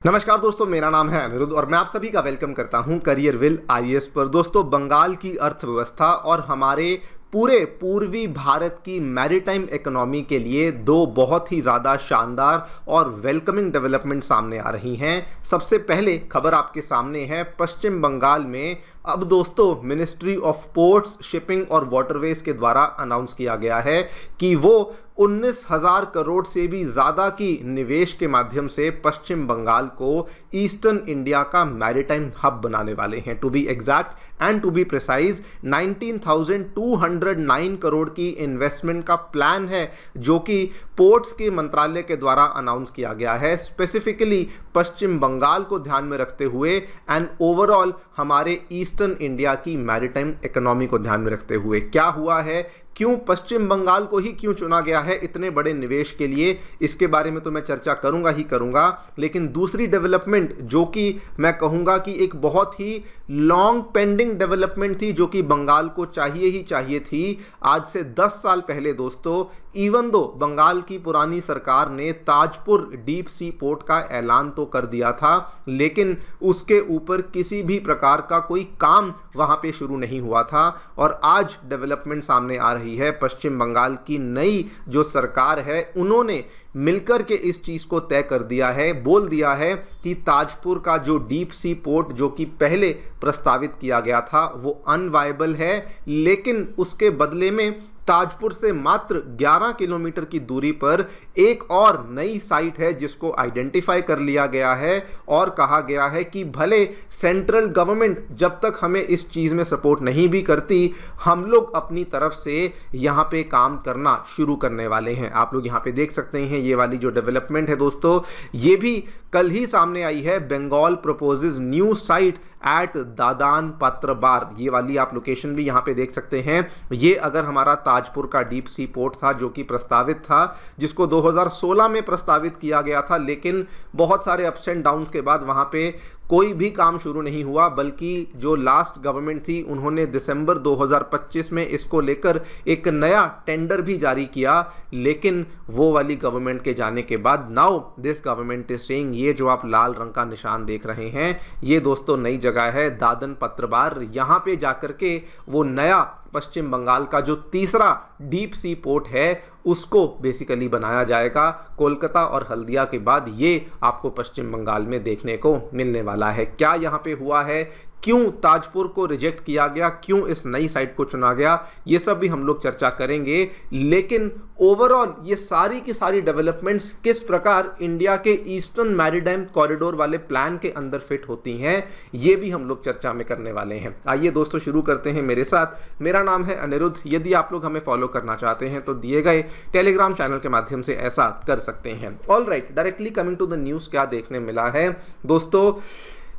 नमस्कार दोस्तों, मेरा नाम है अनिरुद्ध और मैं आप सभी का वेलकम करता हूं करियर विल आईएएस पर। दोस्तों, बंगाल की अर्थव्यवस्था और हमारे पूरे पूर्वी भारत की मैरीटाइम इकोनॉमी के लिए दो बहुत ही ज़्यादा शानदार और वेलकमिंग डेवलपमेंट सामने आ रही हैं। सबसे पहले खबर आपके सामने है, पश्चिम बंगाल में अब दोस्तों मिनिस्ट्री ऑफ पोर्ट्स, शिपिंग और वाटरवेज के द्वारा अनाउंस किया गया है कि वो 19,000 करोड़ से भी ज़्यादा की निवेश के माध्यम से पश्चिम बंगाल को ईस्टर्न इंडिया का मैरीटाइम हब बनाने वाले हैं। To be exact and to be precise 19,209 crore की इन्वेस्टमेंट का प्लान है, जो कि पोर्ट्स के मंत्रालय के द्वारा अनाउंस किया गया है, स्पेसिफिकली पश्चिम बंगाल को ध्यान में रखते हुए एंड ओवरऑल हमारे ईस्टर्न इंडिया की मैरीटाइम इकोनॉमी को ध्यान में रखते हुए। क्या हुआ है, क्यों पश्चिम बंगाल को ही क्यों चुना गया है इतने बड़े निवेश के लिए, इसके बारे में तो मैं चर्चा करूंगा ही करूंगा। लेकिन दूसरी डेवलपमेंट जो कि मैं कहूंगा कि एक बहुत ही लॉन्ग पेंडिंग डेवलपमेंट थी, जो कि बंगाल को चाहिए थी आज से 10 साल पहले दोस्तों, इवन दो बंगाल की पुरानी सरकार ने ताजपुर डीप सी पोर्ट का ऐलान तो कर दिया था, लेकिन उसके ऊपर किसी भी प्रकार का कोई काम वहां पे शुरू नहीं हुआ था। और आज डेवलपमेंट सामने आ रही है, पश्चिम बंगाल की नई जो सरकार है उन्होंने मिलकर के इस चीज को तय कर दिया है, बोल दिया है कि ताजपुर का जो डीप सी पोर्ट जो कि पहले प्रस्तावित किया गया था वो अनवायबल है, लेकिन उसके बदले में ताजपुर से मात्र 11 किलोमीटर की दूरी पर एक और नई साइट है जिसको आइडेंटिफाई कर लिया गया है और कहा गया है कि भले सेंट्रल गवर्नमेंट जब तक हमें इस चीज़ में सपोर्ट नहीं भी करती, हम लोग अपनी तरफ से यहाँ पे काम करना शुरू करने वाले हैं। आप लोग यहाँ पे देख सकते हैं ये वाली जो डेवलपमेंट है दोस्तों, ये भी कल ही सामने आई है। Bengal proposes new site at Dadan Patrabar, ये वाली आप लोकेशन भी यहाँ पे देख सकते हैं। ये अगर हमारा ताजपुर का डीप सी पोर्ट था जो कि प्रस्तावित था, जिसको 2016 में प्रस्तावित किया गया था, लेकिन बहुत सारे अप्स एंड डाउन्स के बाद वहाँ पे कोई भी काम शुरू नहीं हुआ, बल्कि जो लास्ट गवर्नमेंट थी उन्होंने दिसंबर 2025 में इसको लेकर एक नया टेंडर भी जारी किया। लेकिन वो वाली गवर्नमेंट के जाने के बाद now this government is saying, ये जो आप लाल रंग का निशान देख रहे हैं ये दोस्तों नई जगह है दादन पत्रबार। यहाँ पे जाकर के वो नया पश्चिम बंगाल का जो तीसरा डीप सी पोर्ट है उसको बेसिकली बनाया जाएगा। कोलकाता और हल्दिया के बाद ये आपको पश्चिम बंगाल में देखने को मिलने वाला है। क्या यहाँ पे हुआ है, क्यों ताजपुर को रिजेक्ट किया गया, क्यों इस नई साइट को चुना गया, ये सब भी हम लोग चर्चा करेंगे। लेकिन ओवरऑल ये सारी की सारी डेवलपमेंट्स किस प्रकार इंडिया के ईस्टर्न मैरीटाइम कॉरिडोर वाले प्लान के अंदर फिट होती हैं, ये भी हम लोग चर्चा में करने वाले हैं। आइए दोस्तों शुरू करते हैं मेरे साथ। मेरा नाम है अनिरुद्ध। यदि आप लोग हमें फॉलो करना चाहते हैं तो दिए गए टेलीग्राम चैनल के माध्यम से ऐसा कर सकते हैं। All right, directly coming to the news, क्या देखने मिला है दोस्तों,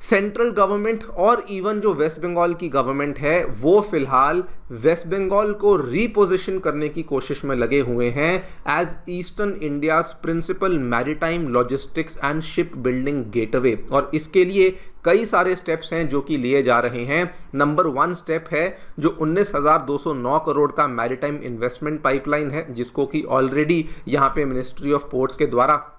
सेंट्रल गवर्नमेंट और इवन जो वेस्ट बंगाल की गवर्नमेंट है वो फिलहाल वेस्ट बंगाल को रीपोजिशन करने की कोशिश में लगे हुए हैं as eastern India's principal maritime logistics and ship building gateway. और इसके लिए कई सारे स्टेप्स हैं जो कि लिए जा रहे हैं। नंबर 1 स्टेप है जो 19,209 करोड़ का मैरीटाइम इन्वेस्टमेंट पाइपलाइन है, जिसको कि ऑलरेडी यहाँ पे मिनिस्ट्री ऑफ पोर्ट्स के द्वारा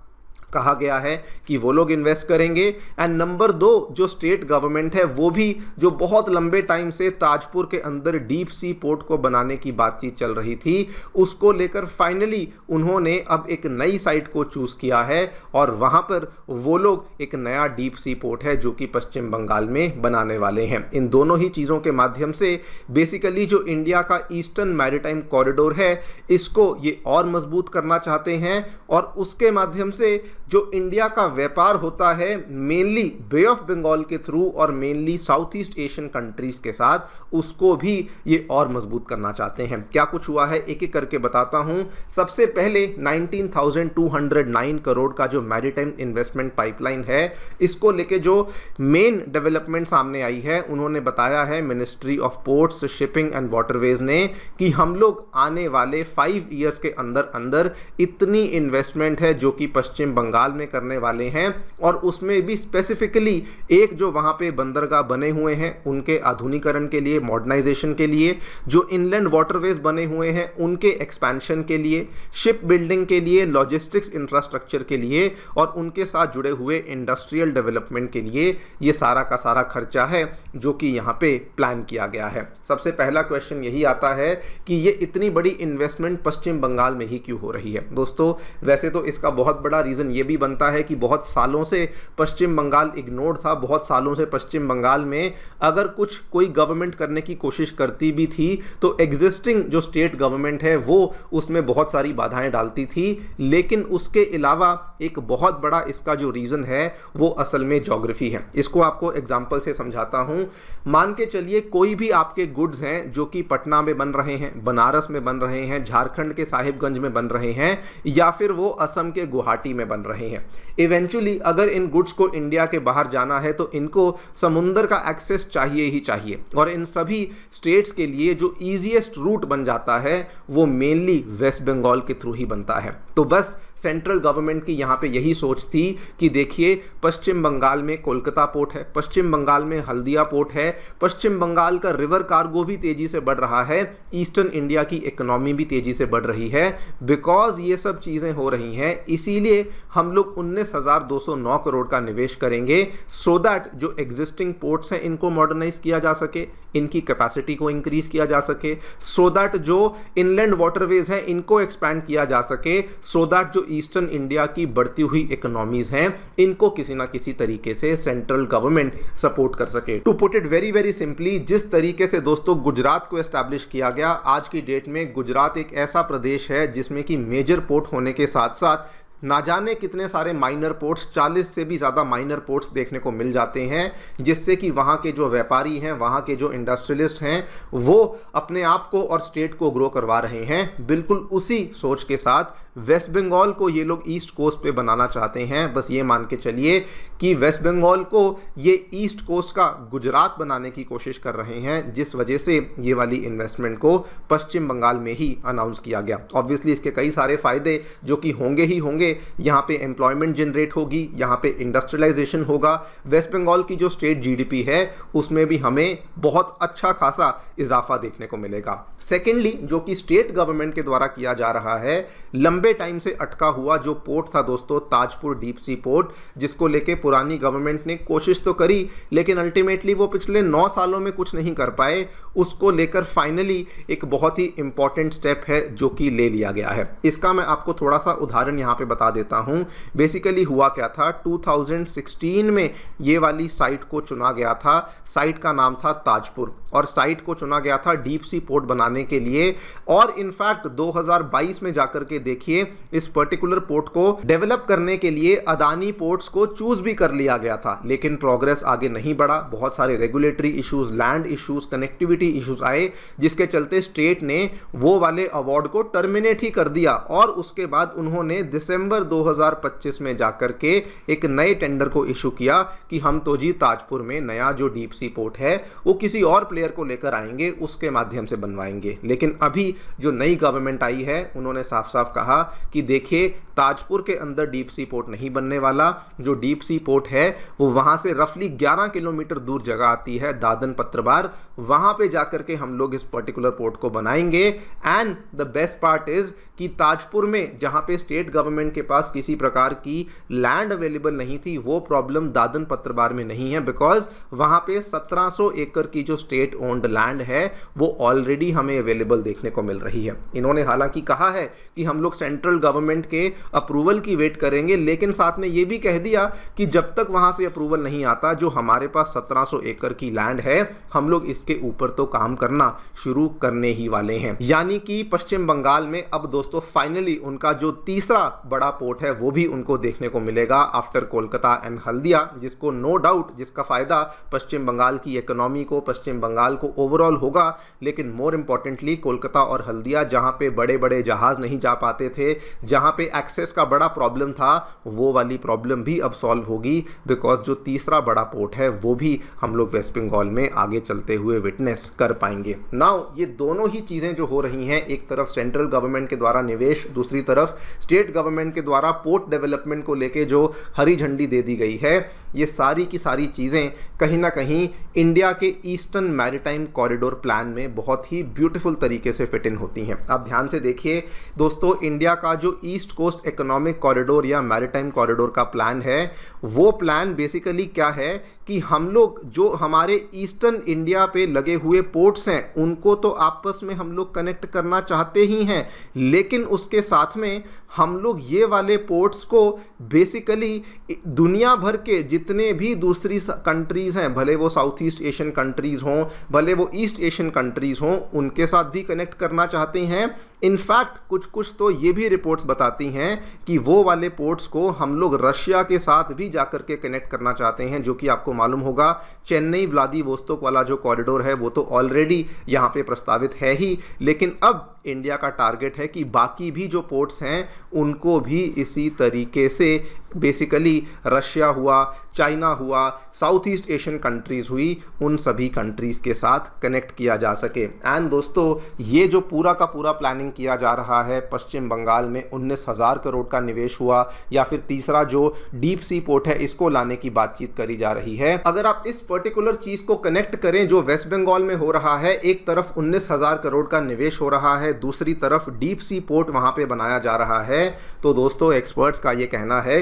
कहा गया है कि वो लोग इन्वेस्ट करेंगे। एंड नंबर 2 जो स्टेट गवर्नमेंट है वो भी, जो बहुत लंबे टाइम से ताजपुर के अंदर डीप सी पोर्ट को बनाने की बातचीत चल रही थी, उसको लेकर फाइनली उन्होंने अब एक नई साइट को चूज किया है और वहां पर वो लोग एक नया डीप सी पोर्ट है जो कि पश्चिम बंगाल में बनाने वाले हैं। इन दोनों ही चीज़ों के माध्यम से बेसिकली जो इंडिया का ईस्टर्न मैरीटाइम कॉरिडोर है इसको ये और मजबूत करना चाहते हैं, और उसके माध्यम से जो इंडिया का व्यापार होता है मेनली बे ऑफ बंगाल के थ्रू और mainly south east Asian countries के साथ, उसको भी ये और मजबूत करना चाहते हैं। क्या कुछ हुआ है एक एक करके बताता हूं। सबसे पहले 19,209 करोड़ का जो मैरीटाइम इन्वेस्टमेंट पाइपलाइन है, इसको लेके जो मेन डेवलपमेंट सामने आई है, उन्होंने बताया है ministry of ports, shipping and waterways ने कि हम लोग आने वाले 5 ईयर्स के अंदर अंदर इतनी इन्वेस्टमेंट है जो कि पश्चिम बंगाल बंगाल में करने वाले हैं, और उसमें भी स्पेसिफिकली एक जो वहाँ पे बंदरगाह बने हुए हैं उनके आधुनिकीकरण के लिए, मॉडर्नाइजेशन के लिए, जो इनलैंड वाटरवेज बने हुए हैं उनके एक्सपेंशन के लिए, शिप बिल्डिंग के लिए, लॉजिस्टिक्स इंफ्रास्ट्रक्चर के लिए और उनके साथ जुड़े हुए इंडस्ट्रियल डेवलपमेंट के लिए ये सारा का सारा खर्चा है जो कि यहाँ पे प्लान किया गया है। सबसे पहला क्वेश्चन यही आता है कि ये इतनी बड़ी इन्वेस्टमेंट पश्चिम बंगाल में ही क्यों हो रही है। दोस्तों वैसे तो इसका बहुत बड़ा रीज़न ये भी बनता है कि बहुत सालों से पश्चिम बंगाल इग्नोर्ड था। बहुत सालों से पश्चिम बंगाल में अगर कुछ कोई गवर्नमेंट करने की कोशिश करती भी थी तो एग्जिस्टिंग जो स्टेट गवर्नमेंट है वो उसमें बहुत सारी बाधाएं डालती थी। लेकिन उसके अलावा एक बहुत बड़ा इसका जो रीज़न है वो असल में ज्योग्राफी है। इसको आपको एग्जांपल से समझाता हूं। मान के चलिए कोई भी आपके गुड्स हैं जो कि पटना में बन रहे हैं, बनारस में बन रहे हैं, झारखंड के साहिबगंज में बन रहे हैं या फिर वो असम के गुवाहाटी में बन रहे हैं। इवेंचुअली अगर इन गुड्स को इंडिया के बाहर जाना है तो इनको समुंदर का एक्सेस चाहिए ही चाहिए, और इन सभी स्टेट्स के लिए जो ईजीएस्ट रूट बन जाता है वो मेनली वेस्ट बंगाल के थ्रू ही बनता है। तो बस सेंट्रल गवर्नमेंट की यहाँ पे यही सोच थी कि देखिए पश्चिम बंगाल में कोलकाता पोर्ट है, पश्चिम बंगाल में हल्दिया पोर्ट है, पश्चिम बंगाल का रिवर कार्गो भी तेजी से बढ़ रहा है, ईस्टर्न इंडिया की इकोनॉमी भी तेजी से बढ़ रही है। बिकॉज ये सब चीज़ें हो रही हैं इसीलिए हम लोग 19,209 करोड़ का निवेश करेंगे सो दैट जो एग्जिस्टिंग पोर्ट्स हैं इनको मॉडर्नाइज किया जा सके, इनकी कैपेसिटी को इंक्रीज किया जा सके, सो दैट जो इनलैंड वाटरवेज हैं इनको एक्सपैंड किया जा सके, सो दैट जो ईस्टर्न इंडिया की बढ़ती हुई इकोनॉमीज हैं इनको किसी ना किसी तरीके से सेंट्रल गवर्नमेंट सपोर्ट कर सके। To put it very very simply, जिस तरीके से दोस्तों गुजरात को एस्टैब्लिश किया गया, आज की डेट में गुजरात एक ऐसा प्रदेश है जिसमें कि मेजर पोर्ट होने के साथ साथ ना जाने कितने सारे माइनर पोर्ट्स, 40 से भी ज़्यादा माइनर पोर्ट्स देखने को मिल जाते हैं, जिससे कि वहाँ के जो व्यापारी हैं, वहाँ के जो इंडस्ट्रियलिस्ट हैं वो अपने आप को और स्टेट को ग्रो करवा रहे हैं। बिल्कुल उसी सोच के साथ वेस्ट बंगाल को ये लोग ईस्ट कोस्ट पे बनाना चाहते हैं। बस ये मान के चलिए कि वेस्ट बंगाल को ये ईस्ट कोस्ट का गुजरात बनाने की कोशिश कर रहे हैं, जिस वजह से ये वाली इन्वेस्टमेंट को पश्चिम बंगाल में ही अनाउंस किया गया। ऑब्वियसली इसके कई सारे फायदे जो कि होंगे ही होंगे। यहाँ पे एम्प्लॉयमेंट जनरेट होगी, यहाँ पे इंडस्ट्रियलाइजेशन होगा, वेस्ट बंगाल की जो स्टेट जीडीपी है उसमें भी हमें बहुत अच्छा खासा इजाफा देखने को मिलेगा। सेकेंडली जो कि स्टेट गवर्नमेंट के द्वारा किया जा रहा है, लंबे टाइम से अटका हुआ जो पोर्ट था दोस्तों ताजपुर डीप सी पोर्ट, जिसको लेके पुरानी गवर्नमेंट ने कोशिश तो करी लेकिन अल्टीमेटली वो पिछले 9 सालों में कुछ नहीं कर पाए, उसको लेकर फाइनली एक बहुत ही इंपॉर्टेंट स्टेप है जो कि ले लिया गया है। इसका मैं आपको थोड़ा सा उदाहरण यहाँ पे बता देता हूँ। बेसिकली हुआ क्या था, 2016 में ये वाली साइट को चुना गया था। साइट का नाम था ताजपुर और साइट को चुना गया था डीप सी पोर्ट बनाने के लिए। और इनफैक्ट 2022 में जाकर के देखिए इस पर्टिकुलर पोर्ट को डेवलप करने के लिए अदानी पोर्ट्स को चूज भी कर लिया गया था, लेकिन प्रोग्रेस आगे नहीं बढ़ा। बहुत सारे regulatory issues, land issues, connectivity issues आए, जिसके चलते स्टेट ने वो वाले अवार्ड को टर्मिनेट ही कर दिया और उसके बाद उन्होंने दिसंबर 2025 में जाकर के एक नए टेंडर को इशू किया कि हम तो जी ताजपुर में नया जो डीप सी पोर्ट है वो किसी और प्लेयर को लेकर आएंगे, उसके माध्यम से बनवाएंगे। लेकिन अभी जो नई गवर्नमेंट आई है उन्होंने साफ साफ कहा कि देखिए ताजपुर के अंदर डीप सी पोर्ट नहीं बनने वाला। जो डीप सी पोर्ट है वो वहां से रफली 11 किलोमीटर दूर जगह आती है, दादन पत्रबार, वहां पे जाकर के हम लोग इस पर्टिकुलर पोर्ट को बनाएंगे। And the best part is कि ताजपुर में जहां पे स्टेट गवर्नमेंट के पास किसी प्रकार की लैंड अवेलेबल नहीं थी, वो प्रॉब्लम दादन पत्रबार में नहीं है, बिकॉज वहां पे 1700 एकड़ की जो स्टेट ओन्ड लैंड है वो ऑलरेडी हमें अवेलेबल देखने को मिल रही है। इन्होंने हालांकि कहा है कि हम लोग सेंट्रल गवर्नमेंट के अप्रूवल की वेट करेंगे, लेकिन साथ में ये भी कह दिया कि जब तक वहां से अप्रूवल नहीं आता, जो हमारे पास 1700 एकड़ की लैंड है हम लोग इसके ऊपर तो काम करना शुरू करने ही वाले हैं। यानी कि पश्चिम बंगाल में अब दोस्तों फाइनली उनका जो तीसरा बड़ा पोर्ट है वो भी उनको देखने को मिलेगा आफ्टर कोलकाता एंड हल्दिया, जिसको नो डाउट जिसका फायदा पश्चिम बंगाल की इकोनॉमी को, पश्चिम बंगाल को ओवरऑल होगा। लेकिन मोर इंपॉर्टेंटली कोलकाता और हल्दिया जहां पे बड़े बड़े जहाज नहीं जा पाते थे, जहां पे एक्सेस का बड़ा प्रॉब्लम था, वो वाली प्रॉब्लम भी अब सॉल्व होगी, बिकॉज जो तीसरा बड़ा पोर्ट है वो भी हम लोग वेस्ट बंगाल में आगे चलते हुए विटनेस कर पाएंगे। नाउ ये दोनों ही चीजें जो हो रही हैं, एक तरफ सेंट्रल गवर्नमेंट के द्वारा द्वारा निवेश, दूसरी तरफ स्टेट गवर्नमेंट के द्वारा पोर्ट डेवलपमेंट को लेके जो हरी झंडी दे दी गई है, ये सारी की सारी चीज़ें कहीं ना कहीं इंडिया के ईस्टर्न मैरीटाइम कॉरिडोर प्लान में बहुत ही ब्यूटीफुल तरीके से फिट इन होती हैं। आप ध्यान से देखिए दोस्तों, इंडिया का जो ईस्ट कोस्ट इकोनॉमिक कॉरिडोर या मैरीटाइम कॉरिडोर का प्लान है, वो प्लान बेसिकली क्या है कि हम लोग जो हमारे ईस्टर्न इंडिया पे लगे हुए पोर्ट्स हैं उनको तो आपस में हम लोग कनेक्ट करना चाहते ही हैं, लेकिन उसके साथ में हम लोग ये वाले पोर्ट्स को बेसिकली दुनिया भर के जितने भी दूसरी कंट्रीज़ हैं, भले वो साउथ ईस्ट एशियन कंट्रीज़ हों, भले वो ईस्ट एशियन कंट्रीज़ हों, उनके साथ भी कनेक्ट करना चाहते हैं। इनफैक्ट कुछ तो ये भी रिपोर्ट्स बताती हैं कि वो वाले पोर्ट्स को हम लोग रशिया के साथ भी जाकर के कनेक्ट करना चाहते हैं, जो कि आपको मालूम होगा चेन्नई व्लादिवोस्तोक वाला जो कॉरिडोर है वो तो ऑलरेडी यहाँ पे प्रस्तावित है ही, लेकिन अब इंडिया का टारगेट है कि बाकी भी जो पोर्ट्स हैं उनको भी इसी तरीके से बेसिकली रशिया हुआ, चाइना हुआ, साउथ ईस्ट एशियन कंट्रीज़ हुई, उन सभी कंट्रीज़ के साथ कनेक्ट किया जा सके। एंड दोस्तों, ये जो पूरा का पूरा प्लानिंग किया जा रहा है, पश्चिम बंगाल में 19,000 करोड़ का निवेश हुआ, या फिर तीसरा जो डीप सी पोर्ट है इसको लाने की बातचीत करी जा रही है। अगर आप इस पर्टिकुलर चीज़ को कनेक्ट करें जो वेस्ट बंगाल में हो रहा है, एक तरफ 19,000 करोड़ का निवेश हो रहा है, दूसरी तरफ डीप सी पोर्ट वहाँ पे बनाया जा रहा है, तो दोस्तों एक्सपर्ट्स का ये कहना है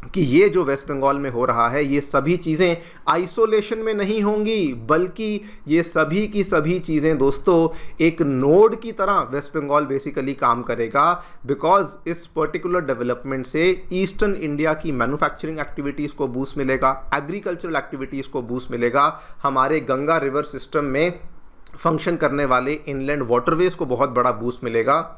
कि ये जो वेस्ट बंगाल में हो रहा है ये सभी चीज़ें आइसोलेशन में नहीं होंगी, बल्कि ये सभी की सभी चीज़ें दोस्तों एक नोड की तरह वेस्ट बंगाल बेसिकली काम करेगा, बिकॉज इस पर्टिकुलर डेवलपमेंट से ईस्टर्न इंडिया की मैन्युफैक्चरिंग एक्टिविटीज़ को बूस्ट मिलेगा, एग्रीकल्चरल एक्टिविटीज़ को बूस्ट मिलेगा, हमारे गंगा रिवर सिस्टम में फंक्शन करने वाले इनलैंड वाटरवेज को बहुत बड़ा बूस्ट मिलेगा,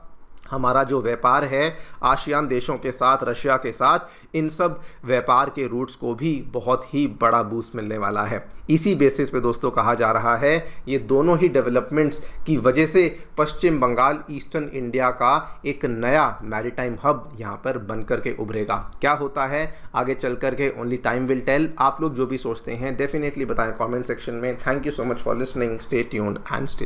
हमारा जो व्यापार है आसियान देशों के साथ, रशिया के साथ, इन सब व्यापार के रूट्स को भी बहुत ही बड़ा बूस्ट मिलने वाला है। इसी बेसिस पे दोस्तों कहा जा रहा है ये दोनों ही डेवलपमेंट्स की वजह से पश्चिम बंगाल ईस्टर्न इंडिया का एक नया मैरीटाइम हब यहाँ पर बन करके उभरेगा। क्या होता है आगे चल करके ओनली टाइम विल टेल। आप लोग जो भी सोचते हैं डेफिनेटली बताएं कमेंट सेक्शन में। Thank you so much for listening. Stay tuned and stay